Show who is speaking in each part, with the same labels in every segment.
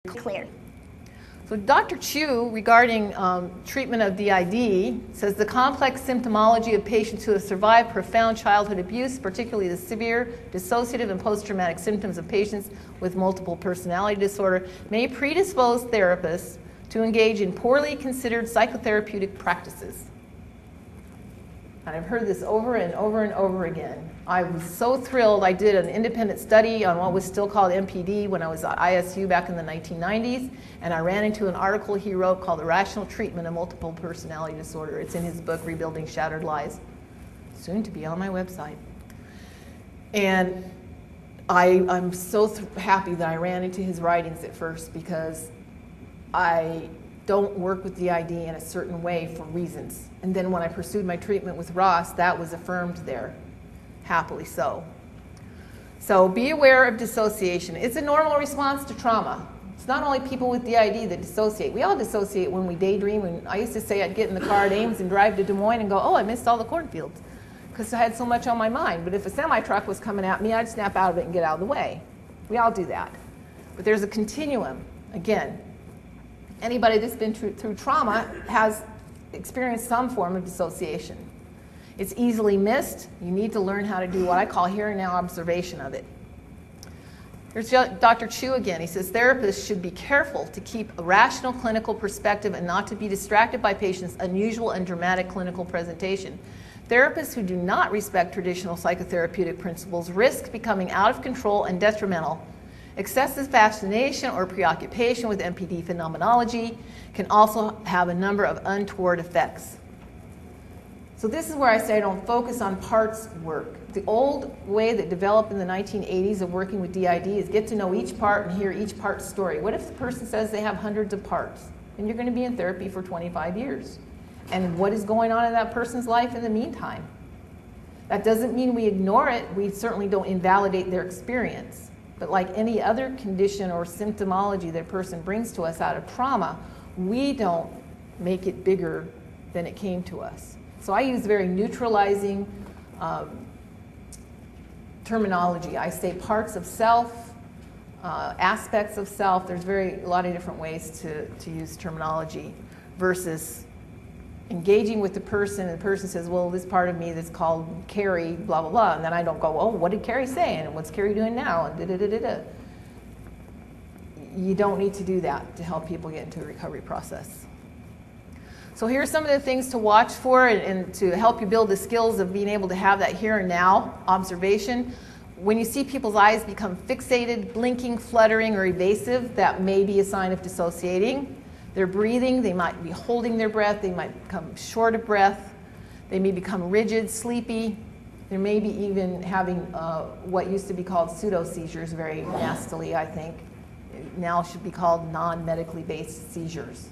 Speaker 1: cleared.
Speaker 2: So Dr. Chu, regarding treatment of DID, says the complex symptomology of patients who have survived profound childhood abuse, particularly the severe dissociative and post-traumatic symptoms of patients with multiple personality disorder, may predispose therapists to engage in poorly considered psychotherapeutic practices. And I've heard this over and over and over again. I was so thrilled. I did an independent study on what was still called MPD when I was at ISU back in the 1990s, and I ran into an article he wrote called The Rational Treatment of Multiple Personality Disorder. It's in his book, Rebuilding Shattered Lies, soon to be on my website. And I'm so happy that I ran into his writings at first, because I don't work with DID in a certain way for reasons. And then when I pursued my treatment with Ross, that was affirmed there, happily so. So be aware of dissociation. It's a normal response to trauma. It's not only people with DID that dissociate. We all dissociate when we daydream. And I used to say I'd get in the car at Ames and drive to Des Moines and go, oh, I missed all the cornfields, because I had so much on my mind. But if a semi-truck was coming at me, I'd snap out of it and get out of the way. We all do that. But there's a continuum. Again, anybody that's been through trauma has experienced some form of dissociation. It's easily missed. You need to learn how to do what I call here and now observation of it. Here's Dr. Chu again. He says therapists should be careful to keep a rational clinical perspective and not to be distracted by patients' unusual and dramatic clinical presentation. Therapists who do not respect traditional psychotherapeutic principles risk becoming out of control and detrimental. Excessive fascination or preoccupation with MPD phenomenology can also have a number of untoward effects. So this is where I say I don't focus on parts work. The old way that developed in the 1980s of working with DID is get to know each part and hear each part's story. What if the person says they have hundreds of parts? Then you're going to be in therapy for 25 years. And what is going on in that person's life in the meantime? That doesn't mean we ignore it. We certainly don't invalidate their experience. But like any other condition or symptomology that a person brings to us out of trauma, we don't make it bigger than it came to us. So I use very neutralizing terminology. I say parts of self, aspects of self. There's a lot of different ways to use terminology versus engaging with the person, and the person says, well, this part of me that's called Carrie, blah, blah, blah. And then I don't go, oh, what did Carrie say? And what's Carrie doing now? And da-da-da-da-da. You don't need to do that to help people get into the recovery process. So here are some of the things to watch for and to help you build the skills of being able to have that here and now observation. When you see people's eyes become fixated, blinking, fluttering, or evasive, that may be a sign of dissociating. They're breathing, they might be holding their breath, they might become short of breath, they may become rigid, sleepy, they may be even having what used to be called pseudo-seizures very nastily, I think. Now should be called non-medically based seizures.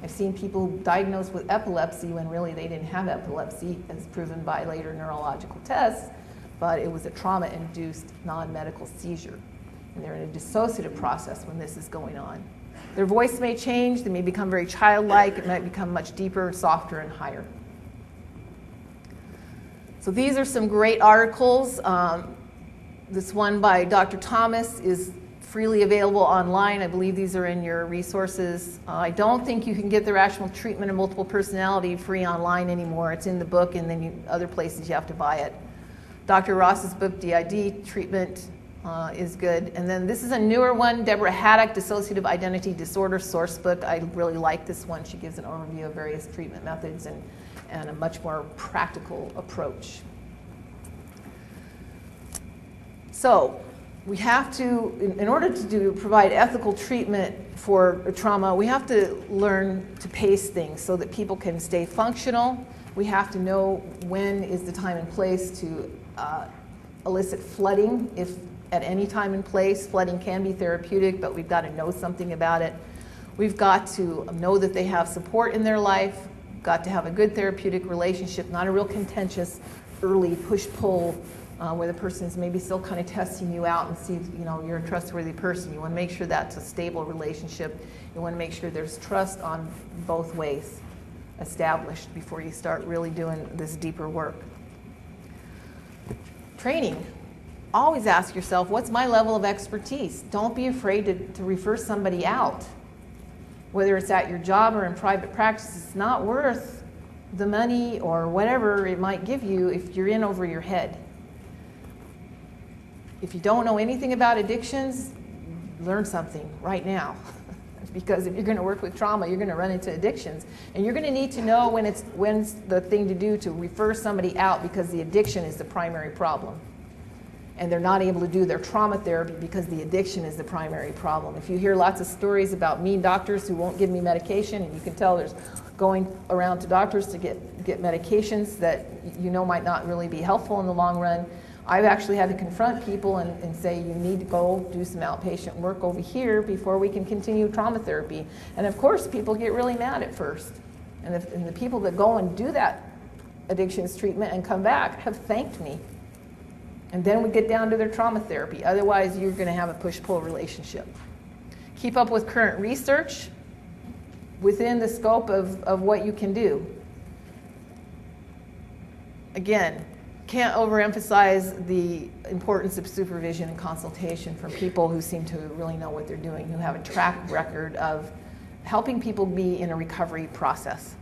Speaker 2: I've seen people diagnosed with epilepsy when really they didn't have epilepsy, as proven by later neurological tests, but it was a trauma-induced non-medical seizure. And they're in a dissociative process when this is going on. Their voice may change, they may become very childlike, it might become much deeper, softer, and higher. So these are some great articles. This one by Dr. Thomas is freely available online. I believe these are in your resources. I don't think you can get the rational treatment of multiple personality free online anymore. It's in the book, and then other places you have to buy it. Dr. Ross's book, DID Treatment, is good. And then this is a newer one, Deborah Haddock, Dissociative Identity Disorder Source Book. I really like this one. She gives an overview of various treatment methods and a much more practical approach. So we have to, in order to provide ethical treatment for trauma, we have to learn to pace things so that people can stay functional. We have to know when is the time and place to elicit flooding. If at any time and place, flooding can be therapeutic, but we've got to know something about it. We've got to know that they have support in their life. We've got to have a good therapeutic relationship, not a real contentious, early push-pull where the person is maybe still kind of testing you out and see, you're a trustworthy person. You want to make sure that's a stable relationship. You want to make sure there's trust on both ways established before you start really doing this deeper work. Training. always ask yourself, what's my level of expertise? Don't be afraid to refer somebody out. Whether it's at your job or in private practice, it's not worth the money or whatever it might give you if you're in over your head. If you don't know anything about addictions, learn something right now. Because if you're going to work with trauma, you're going to run into addictions. And you're going to need to know when's the thing to do to refer somebody out, because the addiction is the primary problem. And they're not able to do their trauma therapy because the addiction is the primary problem. If you hear lots of stories about mean doctors who won't give me medication, and you can tell there's going around to doctors to get medications that you know might not really be helpful in the long run, I've actually had to confront people and say, you need to go do some outpatient work over here before we can continue trauma therapy. And of course, people get really mad at first. And the people that go and do that addictions treatment and come back have thanked me. And then we get down to their trauma therapy. Otherwise, you're going to have a push-pull relationship. Keep up with current research within the scope of what you can do. Again, can't overemphasize the importance of supervision and consultation from people who seem to really know what they're doing, who have a track record of helping people be in a recovery process.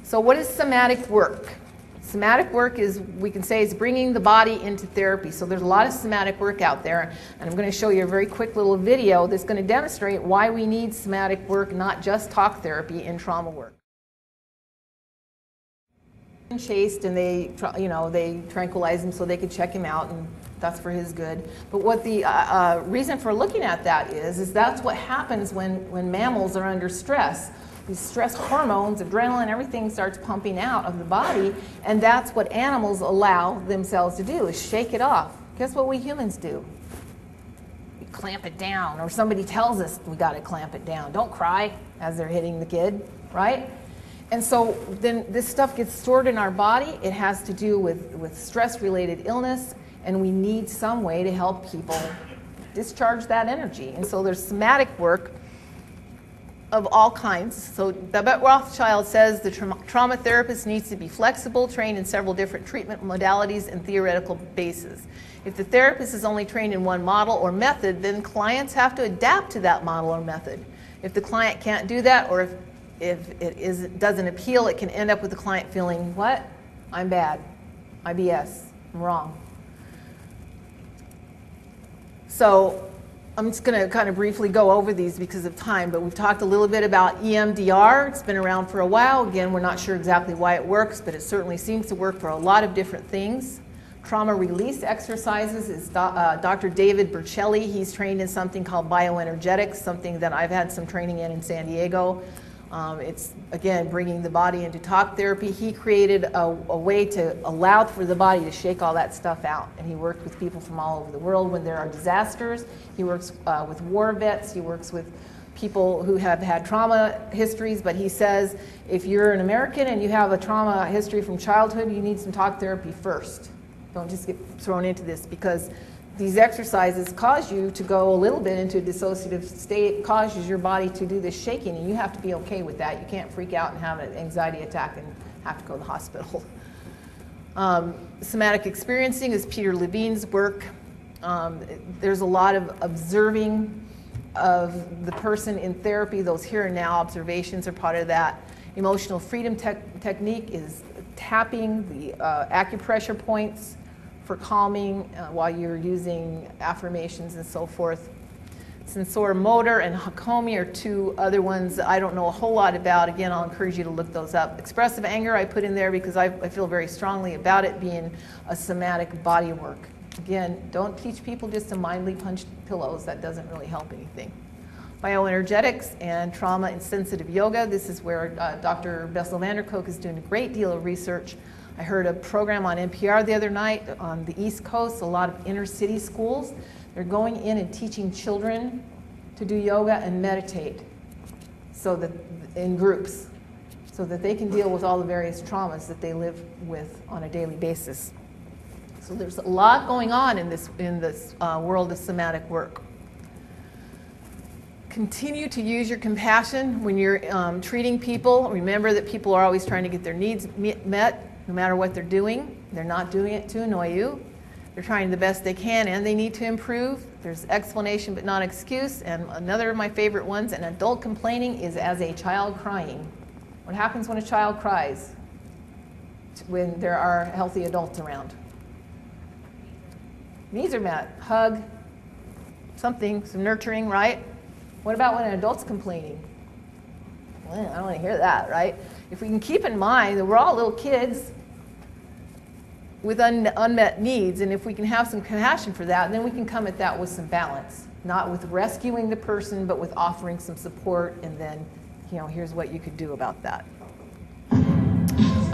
Speaker 2: So what is somatic work? Somatic work is, we can say, is bringing the body into therapy. So there's a lot of somatic work out there, and I'm going to show you a very quick little video that's going to demonstrate why we need somatic work, not just talk therapy, in trauma work. Chased, and they tranquilize him so they could check him out, and that's for his good. But what the reason for looking at that is that's what happens when mammals are under stress. These stress hormones, adrenaline, everything starts pumping out of the body, and that's what animals allow themselves to do, is shake it off. Guess what we humans do? We clamp it down, or somebody tells us we got to clamp it down. Don't cry as they're hitting the kid, right? And so then this stuff gets stored in our body. It has to do with stress-related illness, and we need some way to help people discharge that energy. And so there's somatic work of all kinds. So Babette Rothschild says the trauma therapist needs to be flexible, trained in several different treatment modalities and theoretical bases. If the therapist is only trained in one model or method, then clients have to adapt to that model or method. If the client can't do that, or if it doesn't appeal, it can end up with the client feeling, what? I'm bad. IBS. I'm wrong. So I'm just going to kind of briefly go over these because of time, but we've talked a little bit about EMDR. It's been around for a while. Again, we're not sure exactly why it works, but it certainly seems to work for a lot of different things. Trauma release exercises is Dr. David Bercelli. He's trained in something called bioenergetics, something that I've had some training in San Diego. It's, again, bringing the body into talk therapy. He created a way to allow for the body to shake all that stuff out. And he worked with people from all over the world when there are disasters. He works with war vets. He works with people who have had trauma histories. But he says, if you're an American and you have a trauma history from childhood, you need some talk therapy first. Don't just get thrown into this, because these exercises cause you to go a little bit into a dissociative state, causes your body to do this shaking, and you have to be okay with that. You can't freak out and have an anxiety attack and have to go to the hospital. Somatic experiencing is Peter Levine's work. There's a lot of observing of the person in therapy. Those here and now observations are part of that. Emotional freedom technique is tapping the acupressure points for calming while you're using affirmations and so forth. Sensorimotor and Hakomi are two other ones that I don't know a whole lot about. Again, I'll encourage you to look those up. Expressive anger I put in there because I feel very strongly about it being a somatic body work. Again, don't teach people just to mindly punch pillows. That doesn't really help anything. Bioenergetics and trauma and sensitive yoga. This is where Dr. Bessel van der Kolk is doing a great deal of research. I heard a program on NPR the other night on the East Coast, a lot of inner city schools. They're going in and teaching children to do yoga and meditate so that in groups, so that they can deal with all the various traumas that they live with on a daily basis. So there's a lot going on in this world of somatic work. Continue to use your compassion when you're treating people. Remember that people are always trying to get their needs met, no matter what they're doing. They're not doing it to annoy you. They're trying the best they can, and they need to improve. There's explanation but not excuse. And another of my favorite ones, an adult complaining is as a child crying. What happens when a child cries? When there are healthy adults around. Needs are met. Hug, something, some nurturing, right? What about when an adult's complaining? Well, I don't want to hear that, right? If we can keep in mind that we're all little kids with unmet needs, and if we can have some compassion for that, then we can come at that with some balance. Not with rescuing the person, but with offering some support, and then, here's what you could do about that.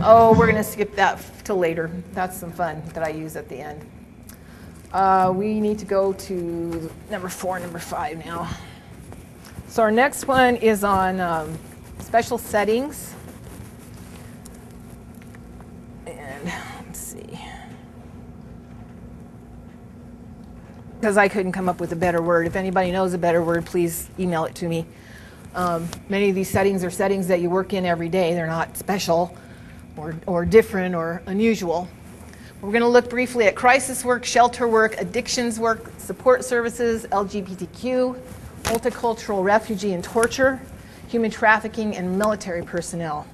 Speaker 2: Oh, we're going to skip that till later. That's some fun that I use at the end. We need to go to number 4, number 5 now. So our next one is on special settings. And let's see. Because I couldn't come up with a better word. If anybody knows a better word, please email it to me. Many of these settings are settings that you work in every day. They're not special or different or unusual. We're going to look briefly at crisis work, shelter work, addictions work, support services, LGBTQ, multicultural refugee and torture, human trafficking, and military personnel.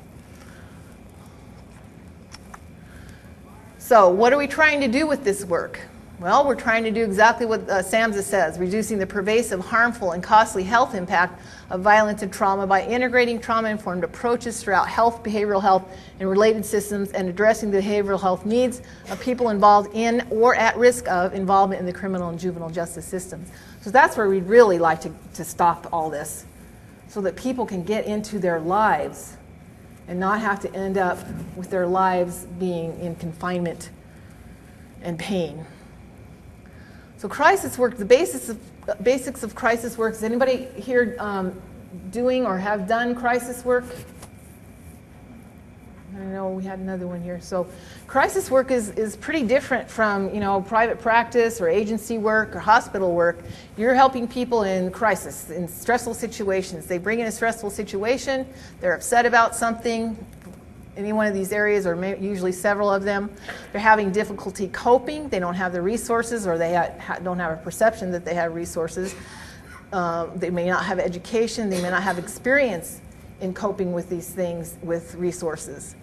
Speaker 2: So what are we trying to do with this work? Well, we're trying to do exactly what SAMHSA says, reducing the pervasive, harmful, and costly health impact of violence and trauma by integrating trauma-informed approaches throughout health, behavioral health, and related systems, and addressing the behavioral health needs of people involved in or at risk of involvement in the criminal and juvenile justice systems. So that's where we'd really like to stop all this, so that people can get into their lives and not have to end up with their lives being in confinement and pain. So crisis work, the basics of crisis work. Is anybody here doing or have done crisis work? I know we had another one here. So crisis work is pretty different from private practice or agency work or hospital work. You're helping people in crisis, in stressful situations. They bring in a stressful situation, they're upset about something, any one of these areas, or usually several of them. They're having difficulty coping. They don't have the resources, or they don't have a perception that they have resources. They may not have education. They may not have experience in coping with these things with resources.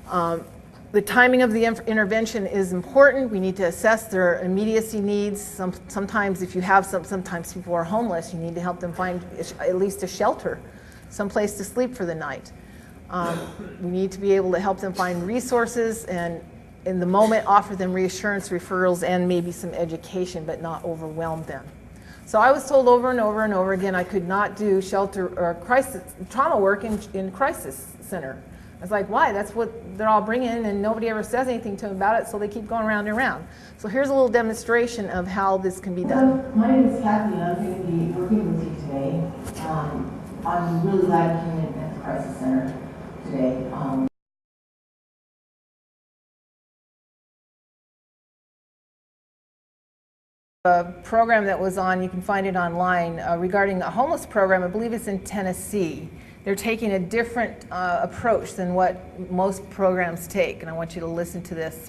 Speaker 2: The timing of the intervention is important. We need to assess their immediacy needs. Sometimes if you have sometimes people are homeless, you need to help them find at least a shelter, some place to sleep for the night. We need to be able to help them find resources and in the moment offer them reassurance, referrals, and maybe some education, but not overwhelm them. So I was told over and over and over again I could not do shelter or trauma work in crisis center. I was like, why? That's what they're all bringing, and nobody ever says anything to them about it, so they keep going round and round. So here's a little demonstration of how this can be done.
Speaker 1: My name is Kathy, and I'm going to be working with you today. I'm really glad I came in at the crisis center today.
Speaker 2: A program that was on, you can find it online, regarding a homeless program. I believe it's in Tennessee. They're taking a different approach than what most programs take, and I want you to listen to this.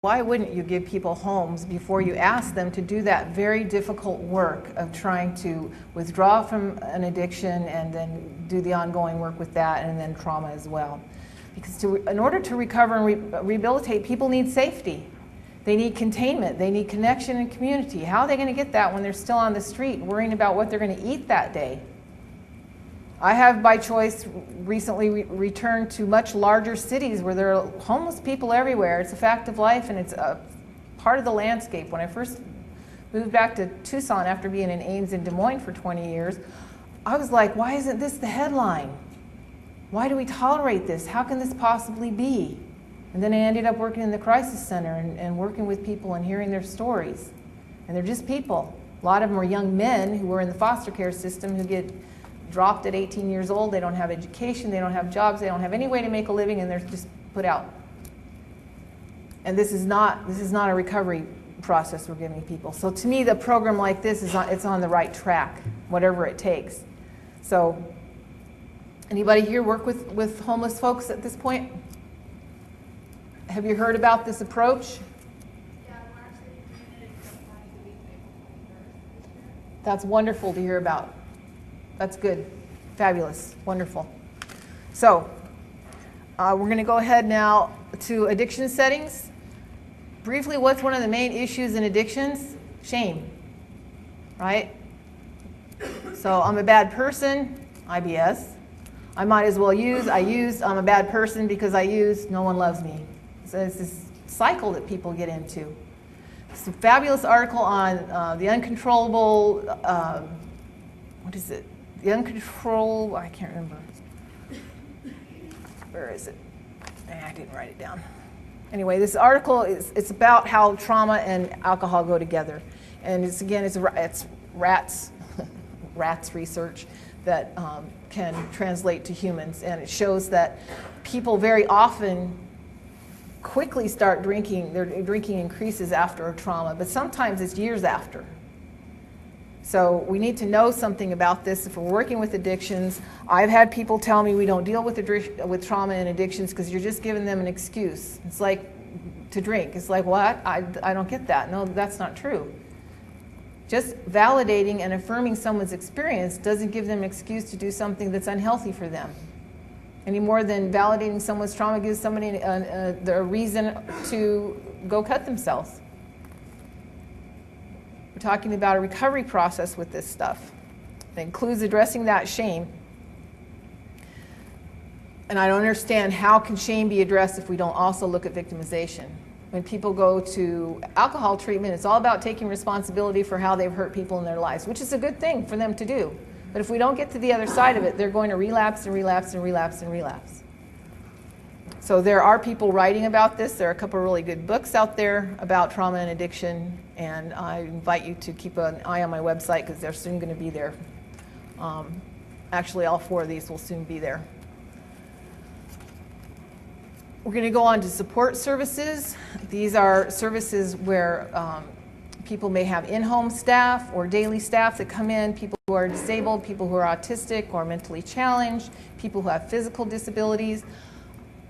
Speaker 2: Why wouldn't you give people homes before you ask them to do that very difficult work of trying to withdraw from an addiction and then do the ongoing work with that, and then trauma as well? Because in order to recover and rehabilitate, people need safety. They need containment. They need connection and community. How are they going to get that when they're still on the street worrying about what they're going to eat that day? I have, by choice, recently returned to much larger cities where there are homeless people everywhere. It's a fact of life, and it's a part of the landscape. When I first moved back to Tucson after being in Ames and Des Moines for 20 years, I was like, why isn't this the headline? Why do we tolerate this? How can this possibly be? And then I ended up working in the crisis center and working with people and hearing their stories. And they're just people. A lot of them are young men who were in the foster care system who get dropped at 18 years old. They don't have education, they don't have jobs, they don't have any way to make a living, and they're just put out. And this is not a recovery process we're giving people. So to me, the program like this it's on the right track, whatever it takes. So anybody here work with homeless folks at this point? Have you heard about this approach?
Speaker 3: Yeah, we're actually doing it in the week before.
Speaker 2: That's wonderful to hear about. That's good. Fabulous. Wonderful. So we're going to go ahead now to addiction settings. Briefly, what's one of the main issues in addictions? Shame, right? So I'm a bad person, IBS. I might as well use, I used, I'm a bad person because I used, no one loves me. So it's this cycle that people get into. It's a fabulous article on the uncontrollable, what is it? The uncontrollable, I can't remember. Where is it? I didn't write it down. Anyway, this article it's about how trauma and alcohol go together, and it's rats research that can translate to humans, and it shows that people very often quickly start drinking. Their drinking increases after a trauma, but sometimes it's years after. So we need to know something about this if we're working with addictions. I've had people tell me we don't deal with trauma and addictions because you're just giving them an excuse. It's like to drink. It's like, what? I don't get that. No, that's not true. Just validating and affirming someone's experience doesn't give them an excuse to do something that's unhealthy for them. Any more than validating someone's trauma gives somebody a reason to go cut themselves. We're talking about a recovery process with this stuff. It includes addressing that shame. And I don't understand how can shame be addressed if we don't also look at victimization. When people go to alcohol treatment, it's all about taking responsibility for how they've hurt people in their lives, which is a good thing for them to do. But if we don't get to the other side of it, they're going to relapse and relapse and relapse and relapse. So there are people writing about this. There are a couple of really good books out there about trauma and addiction, and I invite you to keep an eye on my website because they're soon going to be there. Actually, all 4 of these will soon be there. We're going to go on to support services. These are services where people may have in-home staff or daily staff that come in, people who are disabled, people who are autistic or mentally challenged, people who have physical disabilities.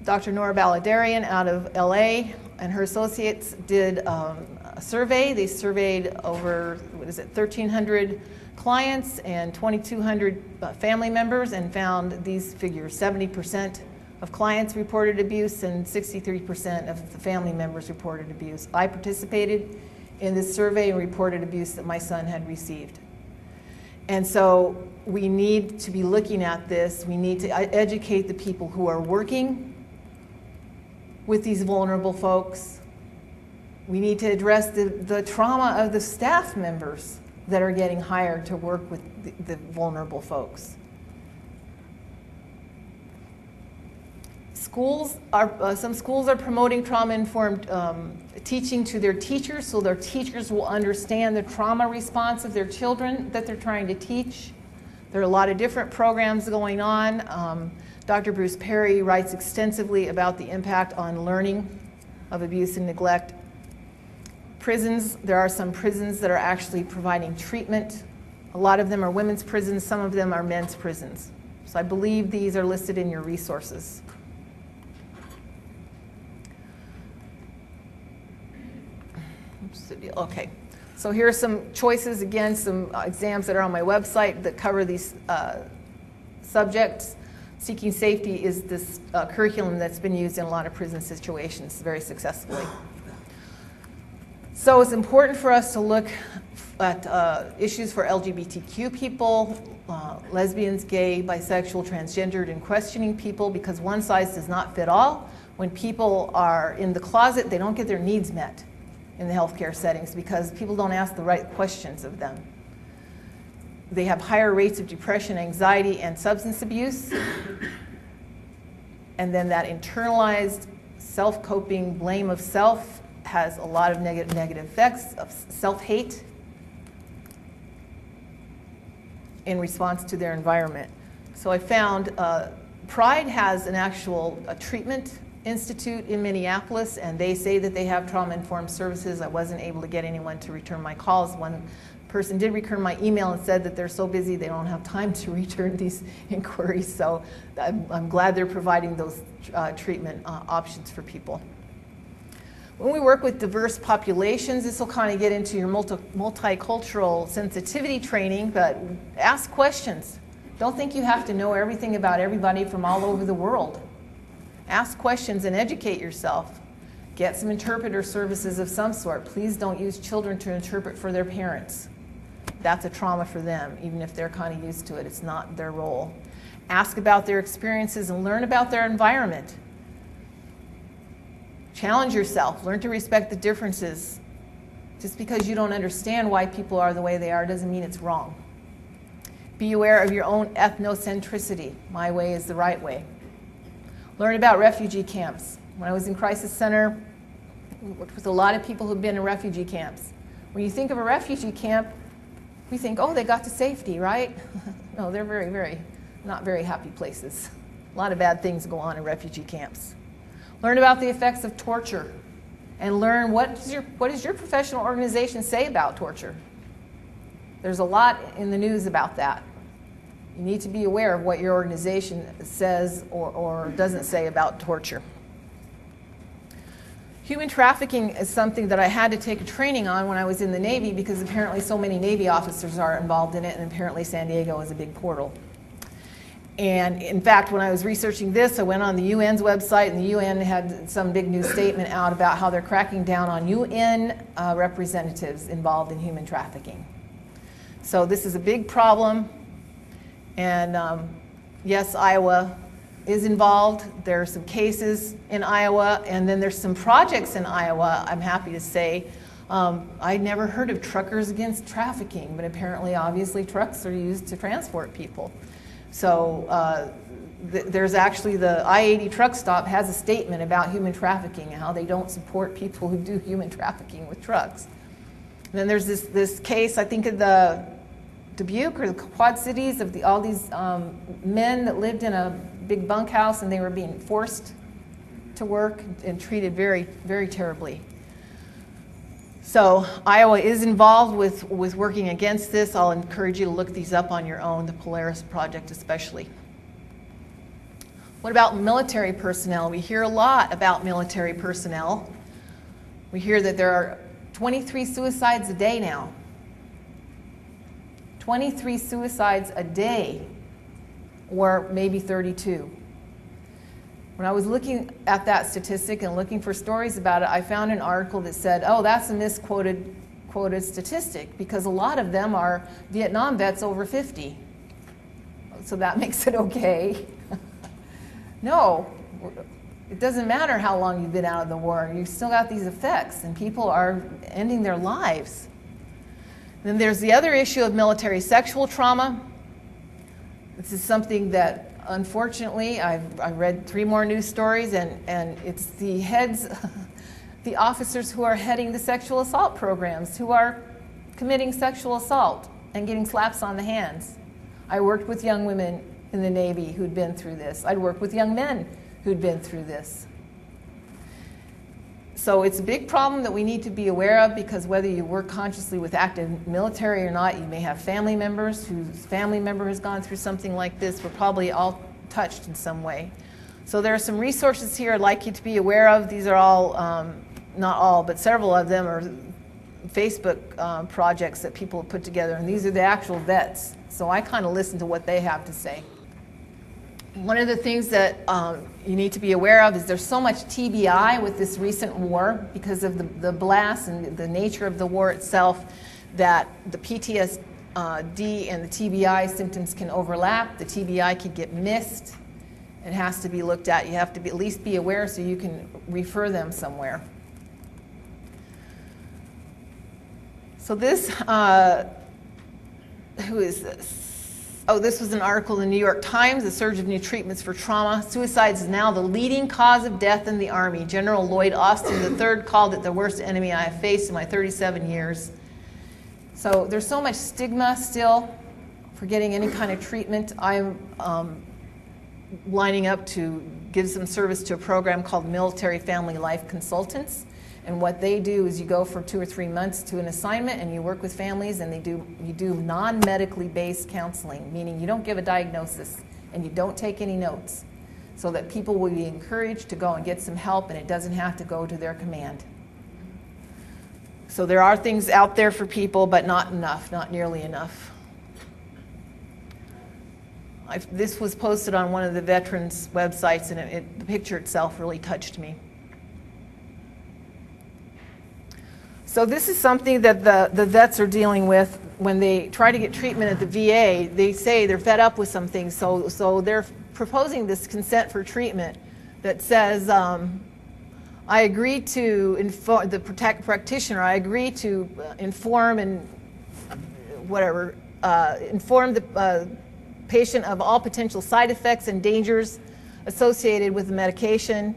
Speaker 2: Dr. Nora Baladarian out of LA and her associates did a survey. They surveyed over, 1,300 clients and 2,200 family members and found these figures. 70% of clients reported abuse and 63% of the family members reported abuse. I participated in this survey and reported abuse that my son had received. And so we need to be looking at this. We need to educate the people who are working with these vulnerable folks. We need to address the trauma of the staff members that are getting hired to work with the vulnerable folks. Some schools are promoting trauma-informed teaching to their teachers so their teachers will understand the trauma response of their children that they're trying to teach. There are a lot of different programs going on. Dr. Bruce Perry writes extensively about the impact on learning of abuse and neglect. Prisons, there are some prisons that are actually providing treatment. A lot of them are women's prisons, some of them are men's prisons. So I believe these are listed in your resources. Okay, so here are some choices, again, some exams that are on my website that cover these subjects. Seeking Safety is this curriculum that's been used in a lot of prison situations very successfully. So it's important for us to look at issues for LGBTQ people, lesbians, gay, bisexual, transgendered, and questioning people, because one size does not fit all. When people are in the closet, they don't get their needs met in the healthcare settings because people don't ask the right questions of them. They have higher rates of depression, anxiety, and substance abuse. And then that internalized self-coping blame of self has a lot of negative effects of self-hate in response to their environment. So I found Pride has an actual treatment Institute in Minneapolis, and they say that they have trauma-informed services. I wasn't able to get anyone to return my calls. One person did return my email and said that they're so busy they don't have time to return these inquiries, so I'm glad they're providing those treatment options for people. When we work with diverse populations, this will kind of get into your multicultural sensitivity training, but ask questions. Don't think you have to know everything about everybody from all over the world. Ask questions and educate yourself. Get some interpreter services of some sort. Please don't use children to interpret for their parents. That's a trauma for them, even if they're kind of used to it. It's not their role. Ask about their experiences and learn about their environment. Challenge yourself. Learn to respect the differences. Just because you don't understand why people are the way they are doesn't mean it's wrong. Be aware of your own ethnocentricity. My way is the right way. Learn about refugee camps. When I was in Crisis Center, we worked with a lot of people who've been in refugee camps. When you think of a refugee camp, we think, oh, they got to safety, right? No, they're not very happy places. A lot of bad things go on in refugee camps. Learn about the effects of torture, and learn what does your professional organization say about torture. There's a lot in the news about that. You need to be aware of what your organization says or doesn't say about torture. Human trafficking is something that I had to take a training on when I was in the Navy, because apparently so many Navy officers are involved in it, and apparently San Diego is a big portal. And in fact, when I was researching this, I went on the UN's website, and the UN had some big new statement out about how they're cracking down on UN representatives involved in human trafficking. So this is a big problem, and yes, Iowa is involved. There are some cases in Iowa, and then there's some projects in Iowa, I'm happy to say. I'd never heard of Truckers Against Trafficking, but apparently, obviously, trucks are used to transport people. So there's actually the I-80 truck stop has a statement about human trafficking and how they don't support people who do human trafficking with trucks. And then there's this case, I think of the Dubuque or the Quad Cities, of all these men that lived in a big bunkhouse, and they were being forced to work and treated very, very terribly. So Iowa is involved with working against this. I'll encourage you to look these up on your own, the Polaris Project especially. What about military personnel? We hear a lot about military personnel. We hear that there are 23 suicides a day now. 23 suicides a day, or maybe 32. When I was looking at that statistic and looking for stories about it, I found an article that said, oh, that's a misquoted statistic, because a lot of them are Vietnam vets over 50. So that makes it okay. No, it doesn't matter how long you've been out of the war. You've still got these effects, and people are ending their lives. Then there's the other issue of military sexual trauma. This is something that, unfortunately, I read 3 more news stories, and it's the heads, the officers who are heading the sexual assault programs, who are committing sexual assault and getting slaps on the hands. I worked with young women in the Navy who'd been through this. I'd worked with young men who'd been through this. So it's a big problem that we need to be aware of, because whether you work consciously with active military or not, you may have family members whose family member has gone through something like this. We're probably all touched in some way. So there are some resources here I'd like you to be aware of. These are all, not all, but several of them are Facebook projects that people have put together, and these are the actual vets. So I kind of listen to what they have to say. One of the things that you need to be aware of is there's so much TBI with this recent war, because of the blast and the nature of the war itself, that the PTSD and the TBI symptoms can overlap. The TBI can get missed. It has to be looked at. You have to at least be aware so you can refer them somewhere. So this, who is this? Oh, this was an article in the New York Times, the surge of new treatments for trauma. Suicide is now the leading cause of death in the Army. General Lloyd Austin III called it the worst enemy I have faced in my 37 years. So there's so much stigma still for getting any kind of treatment. I'm lining up to give some service to a program called Military Family Life Consultants. And what they do is you go for 2 or 3 months to an assignment and you work with families, and you do non-medically based counseling, meaning you don't give a diagnosis and you don't take any notes, so that people will be encouraged to go and get some help, and it doesn't have to go to their command. So there are things out there for people, but not enough, not nearly enough. This was posted on one of the veterans' websites, and the picture itself really touched me. So this is something that the vets are dealing with when they try to get treatment at the VA. They say they're fed up with some things, so they're proposing this consent for treatment that says, I agree to inform the practitioner, I agree to inform and whatever, inform the patient of all potential side effects and dangers associated with the medication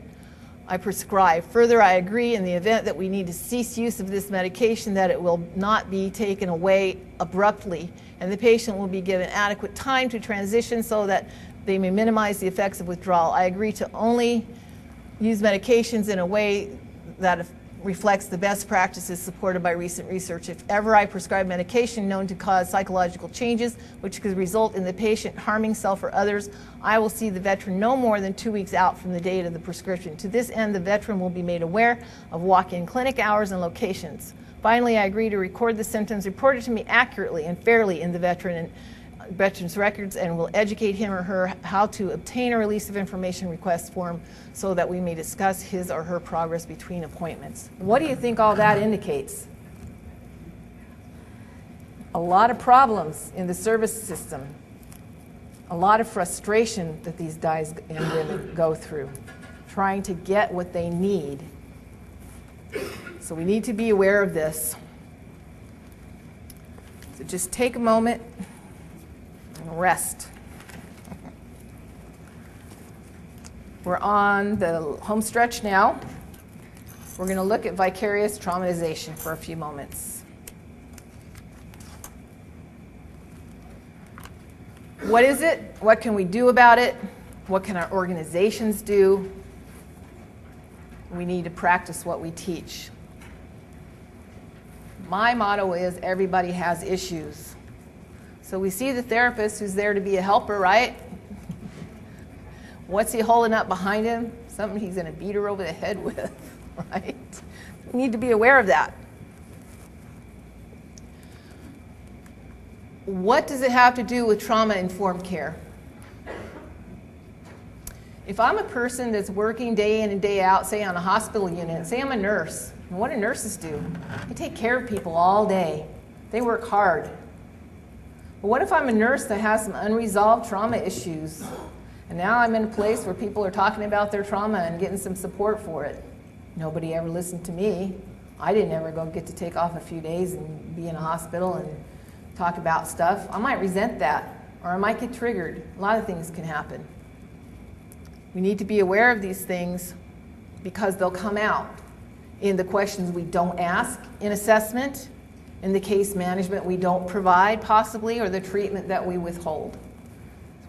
Speaker 2: I prescribe. Further, I agree in the event that we need to cease use of this medication that it will not be taken away abruptly, and the patient will be given adequate time to transition so that they may minimize the effects of withdrawal. I agree to only use medications in a way that reflects the best practices supported by recent research. If ever I prescribe medication known to cause psychological changes which could result in the patient harming self or others, I will see the veteran no more than 2 weeks out from the date of the prescription. To this end, the veteran will be made aware of walk-in clinic hours and locations. Finally, I agree to record the symptoms reported to me accurately and fairly in the veteran's records, and will educate him or her how to obtain a release of information request form so that we may discuss his or her progress between appointments. What do you think all that indicates? A lot of problems in the service system, a lot of frustration that these guys and women go through trying to get what they need. So we need to be aware of this. So just take a moment and rest. We're on the home stretch now. We're going to look at vicarious traumatization for a few moments. What is it? What can we do about it? What can our organizations do? We need to practice what we teach. My motto is everybody has issues. So we see the therapist who's there to be a helper, right? What's he holding up behind him? Something he's going to beat her over the head with, right? We need to be aware of that. What does it have to do with trauma-informed care? If I'm a person that's working day in and day out, say on a hospital unit, say I'm a nurse, and what do nurses do? They take care of people all day. They work hard. But what if I'm a nurse that has some unresolved trauma issues, and now I'm in a place where people are talking about their trauma and getting some support for it? Nobody ever listened to me. I didn't ever go get to take off a few days and be in a hospital and talk about stuff. I might resent that, or I might get triggered. A lot of things can happen. We need to be aware of these things because they'll come out in the questions we don't ask in assessment, in the case management we don't provide possibly, or the treatment that we withhold.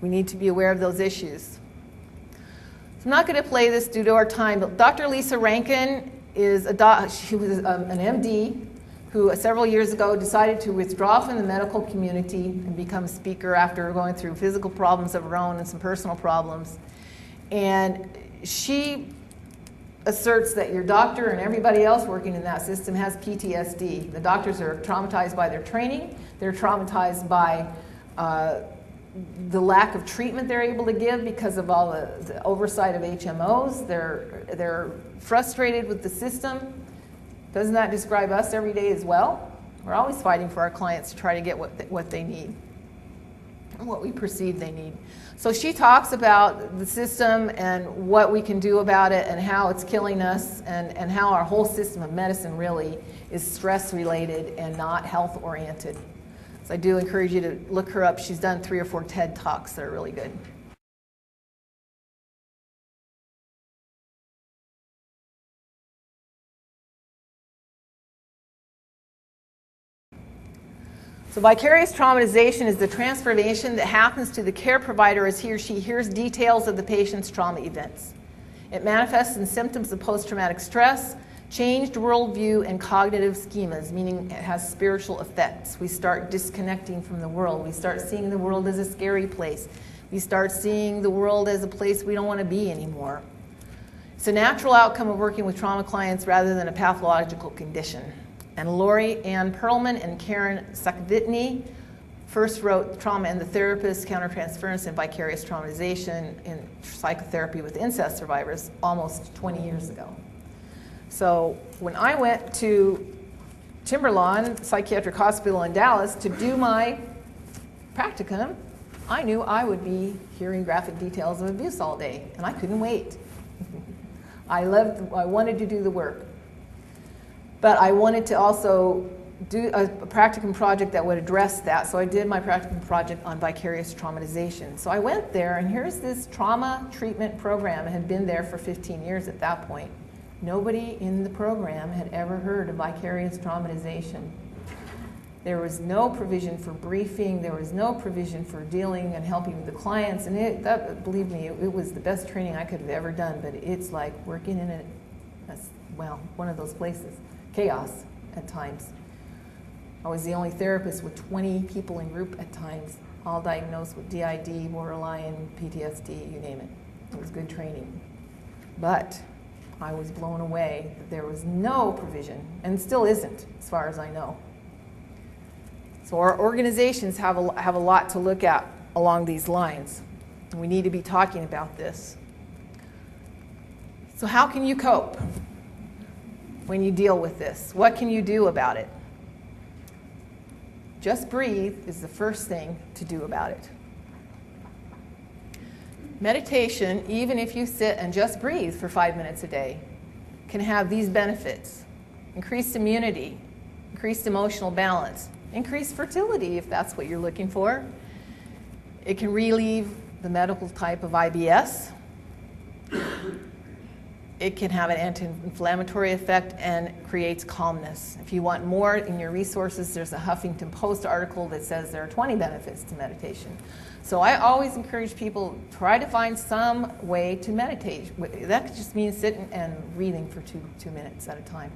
Speaker 2: We need to be aware of those issues. So I'm not going to play this due to our time, but Dr. Lissa Rankin is she was an MD who several years ago decided to withdraw from the medical community and become a speaker after going through physical problems of her own and some personal problems. And she asserts that your doctor and everybody else working in that system has PTSD. The doctors are traumatized by their training. They're traumatized by the lack of treatment they're able to give because of all the oversight of HMOs. They're frustrated with the system. Doesn't that describe us every day as well? We're always fighting for our clients to try to get what they need, what we perceive they need. So she talks about the system and what we can do about it and how it's killing us and how our whole system of medicine really is stress-related and not health-oriented. So I do encourage you to look her up. She's done 3 or 4 TED Talks that are really good. So vicarious traumatization is the transformation that happens to the care provider as he or she hears details of the patient's trauma events. It manifests in symptoms of post-traumatic stress, changed worldview, and cognitive schemas, meaning it has spiritual effects. We start disconnecting from the world. We start seeing the world as a scary place. We start seeing the world as a place we don't want to be anymore. It's a natural outcome of working with trauma clients rather than a pathological condition. And Lori Ann Perlman and Karen Sakvitny first wrote Trauma and the Therapist, Countertransference and Vicarious Traumatization in Psychotherapy with Incest Survivors almost 20 years ago. So when I went to Timberlawn Psychiatric Hospital in Dallas to do my practicum, I knew I would be hearing graphic details of abuse all day, and I couldn't wait. I wanted to do the work. But I wanted to also do a practicum project that would address that, so I did my practicum project on vicarious traumatization. So I went there, and here's this trauma treatment program. It had been there for 15 years at that point. Nobody in the program had ever heard of vicarious traumatization. There was no provision for briefing. There was no provision for dealing and helping with the clients. And believe me, it was the best training I could have ever done, but it's like working in one of those places. Chaos at times. I was the only therapist with 20 people in group at times, all diagnosed with DID, borderline, PTSD, you name it. It was good training. But I was blown away that there was no provision, and still isn't, as far as I know. So our organizations have a lot to look at along these lines. And we need to be talking about this. So how can you cope when you deal with this? What can you do about it? Just breathe is the first thing to do about it. Meditation, even if you sit and just breathe for 5 minutes a day, can have these benefits. Increased immunity, increased emotional balance, increased fertility if that's what you're looking for. It can relieve the medical type of IBS. It can have an anti-inflammatory effect and creates calmness. If you want more in your resources, there's a Huffington Post article that says there are 20 benefits to meditation. So I always encourage people, try to find some way to meditate. That just means sitting and reading for two minutes at a time.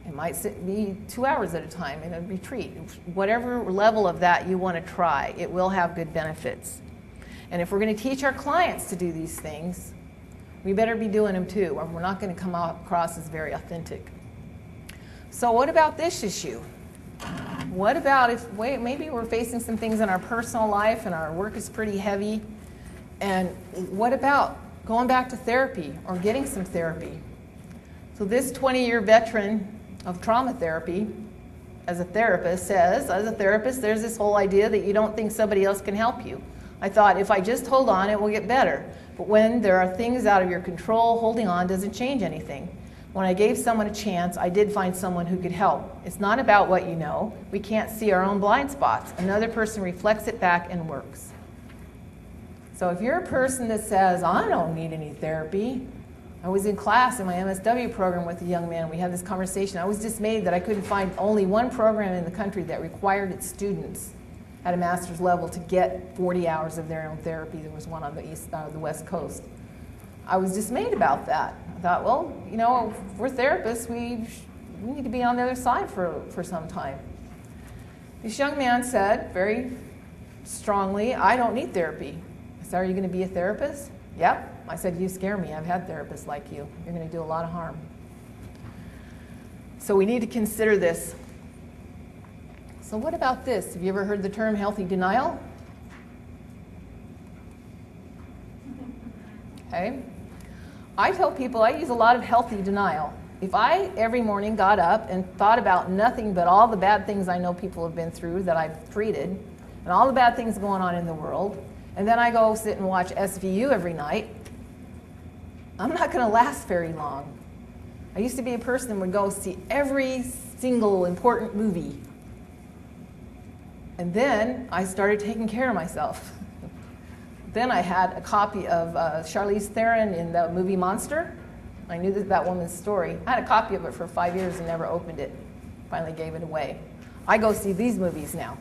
Speaker 2: It might be 2 hours at a time in a retreat. Whatever level of that you want to try, it will have good benefits. And if we're going to teach our clients to do these things, we better be doing them too, or we're not going to come across as very authentic. So what about this issue? What about if maybe we're facing some things in our personal life and our work is pretty heavy, and what about going back to therapy or getting some therapy? So this 20-year veteran of trauma therapy, as a therapist, says, as a therapist, there's this whole idea that you don't think somebody else can help you. I thought, if I just hold on, it will get better. But when there are things out of your control, holding on doesn't change anything. When I gave someone a chance, I did find someone who could help. It's not about what you know. We can't see our own blind spots. Another person reflects it back and works. So if you're a person that says, I don't need any therapy. I was in class in my MSW program with a young man. We had this conversation. I was dismayed that I couldn't find only one program in the country that required its students at a master's level to get 40 hours of their own therapy. There was one on the West Coast. I was dismayed about that. I thought, well, you know, if we're therapists, we need to be on the other side for some time. This young man said very strongly, I don't need therapy. I said, are you going to be a therapist? Yep. I said, you scare me. I've had therapists like you. You're going to do a lot of harm. So we need to consider this. So what about this? Have you ever heard the term healthy denial? Okay. I tell people I use a lot of healthy denial. If I every morning got up and thought about nothing but all the bad things I know people have been through that I've treated, and all the bad things going on in the world, and then I go sit and watch SVU every night, I'm not going to last very long. I used to be a person that would go see every single important movie. And then I started taking care of myself. Then I had a copy of Charlize Theron in the movie Monster. I knew that woman's story. I had a copy of it for 5 years and never opened it. Finally gave it away. I go see these movies now.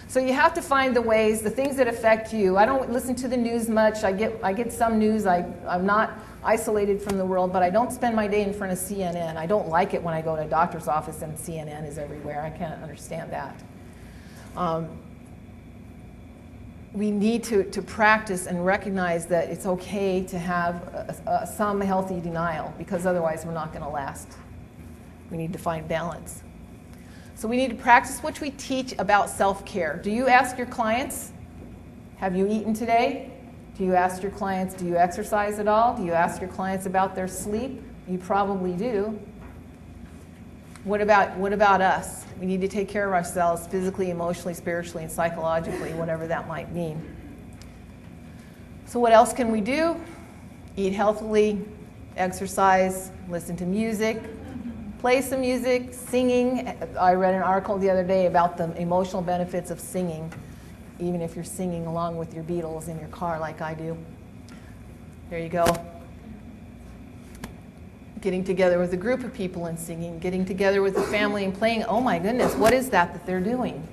Speaker 2: So you have to find the ways, the things that affect you. I don't listen to the news much. I get some news. I'm not isolated from the world, but I don't spend my day in front of CNN. I don't like it when I go to a doctor's office and CNN is everywhere. I can't understand that. We need to practice and recognize that it's okay to have some healthy denial, because otherwise we're not going to last. We need to find balance. So we need to practice what we teach about self-care. Do you ask your clients, have you eaten today? Do you ask your clients, do you exercise at all? Do you ask your clients about their sleep? You probably do. What about us? We need to take care of ourselves physically, emotionally, spiritually, and psychologically, whatever that might mean. So what else can we do? Eat healthily, exercise, listen to music, play some music, singing. I read an article the other day about the emotional benefits of singing, even if you're singing along with your Beatles in your car like I do. There you go. Getting together with a group of people and singing, getting together with the family and playing. Oh my goodness, what is that they're doing?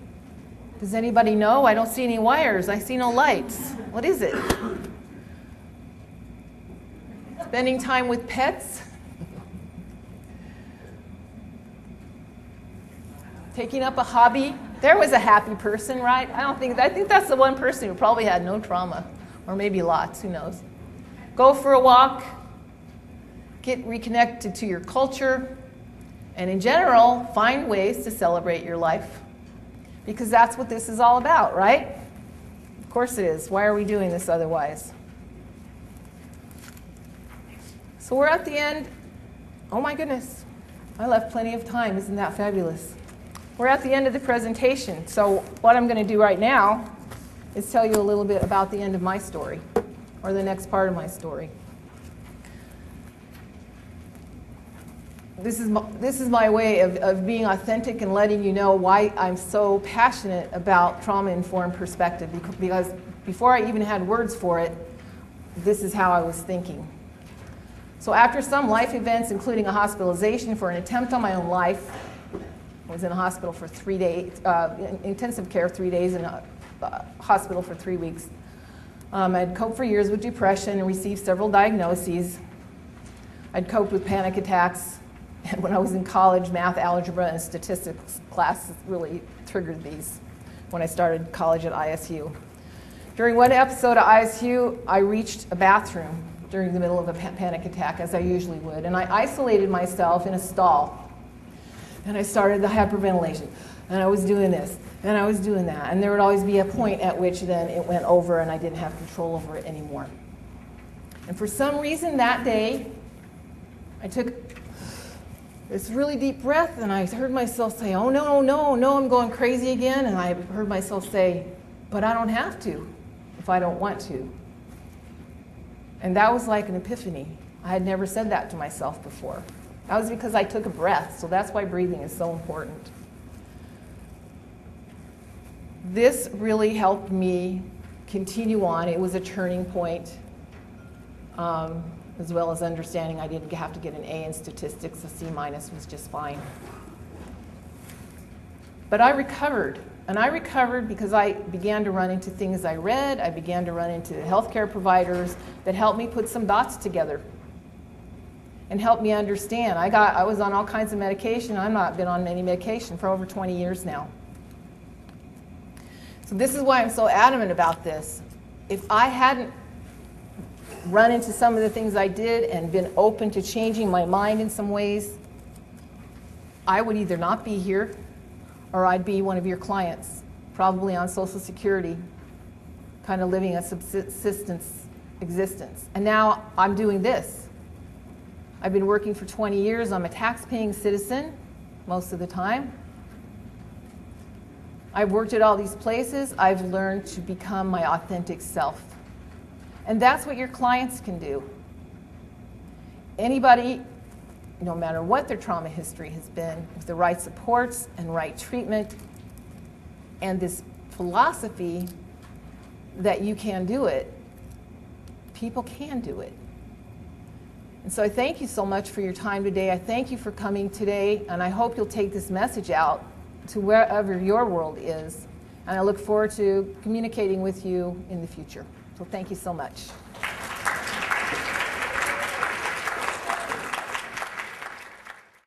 Speaker 2: Does anybody know? I don't see any wires. I see no lights. What is it? Spending time with pets? Taking up a hobby? There was a happy person, right? I think that's the one person who probably had no trauma, or maybe lots, who knows. Go for a walk. Get reconnected to your culture, and in general, find ways to celebrate your life, because that's what this is all about, right? Of course it is. Why are we doing this otherwise? So we're at the end. Oh my goodness, I left plenty of time. Isn't that fabulous? We're at the end of the presentation. So what I'm going to do right now is tell you a little bit about the end of my story, or the next part of my story. This is my way of being authentic and letting you know why I'm so passionate about trauma-informed perspective, because before I even had words for it, this is how I was thinking. So after some life events, including a hospitalization for an attempt on my own life, I was in a hospital for 3 days, intensive care 3 days, and a hospital for 3 weeks. I'd coped for years with depression and received several diagnoses. I'd coped with panic attacks. And when I was in college, math, algebra, and statistics classes really triggered these when I started college at ISU. During one episode of ISU, I reached a bathroom during the middle of a panic attack, as I usually would, and I isolated myself in a stall. And I started the hyperventilation, and I was doing this, and I was doing that, and there would always be a point at which then it went over and I didn't have control over it anymore. And for some reason that day, I took this really deep breath, and I heard myself say, oh no, no, no, I'm going crazy again. And I heard myself say, but I don't have to if I don't want to. And that was like an epiphany. I had never said that to myself before. That was because I took a breath, so that's why breathing is so important. This really helped me continue on. It was a turning point. As well as understanding I didn't have to get an A in statistics, a C- was just fine. But I recovered, and I recovered because I began to run into things I read. I began to run into healthcare providers that helped me put some dots together and helped me understand. I was on all kinds of medication. I've not been on any medication for over 20 years now. So this is why I'm so adamant about this. If I hadn't run into some of the things I did and been open to changing my mind in some ways, I would either not be here or I'd be one of your clients, probably on Social Security, kind of living a subsistence existence. And now I'm doing this. I've been working for 20 years. I'm a tax-paying citizen most of the time. I've worked at all these places. I've learned to become my authentic self. And that's what your clients can do. Anybody, no matter what their trauma history has been, with the right supports and right treatment, and this philosophy that you can do it, people can do it. And so I thank you so much for your time today. I thank you for coming today, and I hope you'll take this message out to wherever your world is And I look forward to communicating with you in the future. So thank you so much.